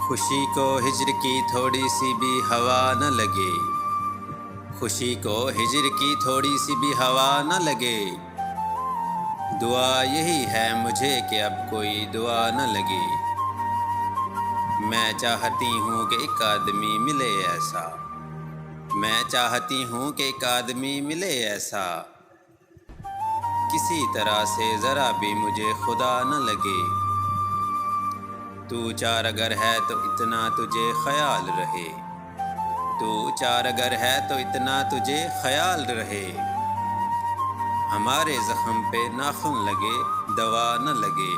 خوشی کو ہجر کی تھوڑی سی بھی ہوا نہ لگے، خوشی کو ہجر کی تھوڑی سی بھی ہوا نہ لگے، دعا یہی ہے مجھے کہ اب کوئی دعا نہ لگے۔ میں چاہتی ہوں کہ ایک آدمی ملے ایسا، میں چاہتی ہوں کہ ایک آدمی ملے ایسا، کسی طرح سے ذرا بھی مجھے خدا نہ لگے۔ تو چار اگر ہے تو اتنا تجھے خیال رہے، تو چار اگر ہے تو اتنا تجھے خیال رہے، ہمارے زخم پہ ناخن لگے دوا نہ لگے۔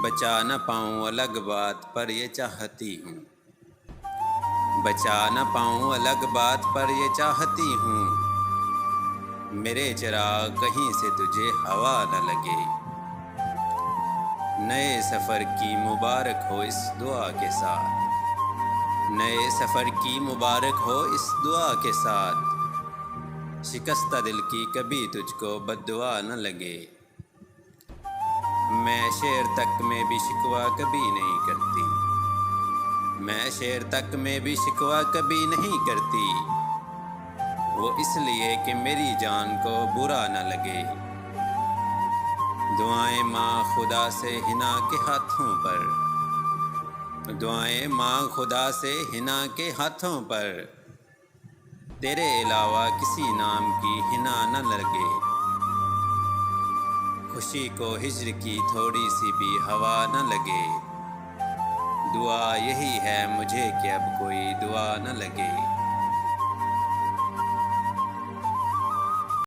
بچا نہ پاؤں الگ بات پر یہ چاہتی ہوں، بچا نہ پاؤں الگ بات پر یہ چاہتی ہوں، میرے چراغ کہیں سے تجھے ہوا نہ لگے۔ نئے سفر کی مبارک ہو اس دعا کے ساتھ، نئے سفر کی مبارک ہو اس دعا کے ساتھ، شکستہ دل کی کبھی تجھ کو بد دعا نہ لگے۔ میں شعر تک میں بھی شکوہ کبھی نہیں کرتی، میں شعر تک میں بھی شکوہ کبھی نہیں کرتی، وہ اس لیے کہ میری جان کو برا نہ لگے۔ دعائیں ماں خدا سے حنا کے ہاتھوں پر، دعائیں ماں خدا سے حنا کے ہاتھوں پر، تیرے علاوہ کسی نام کی حنا نہ لگے۔ خوشی کو ہجر کی تھوڑی سی بھی ہوا نہ لگے، دعا یہی ہے مجھے کہ اب کوئی دعا نہ لگے۔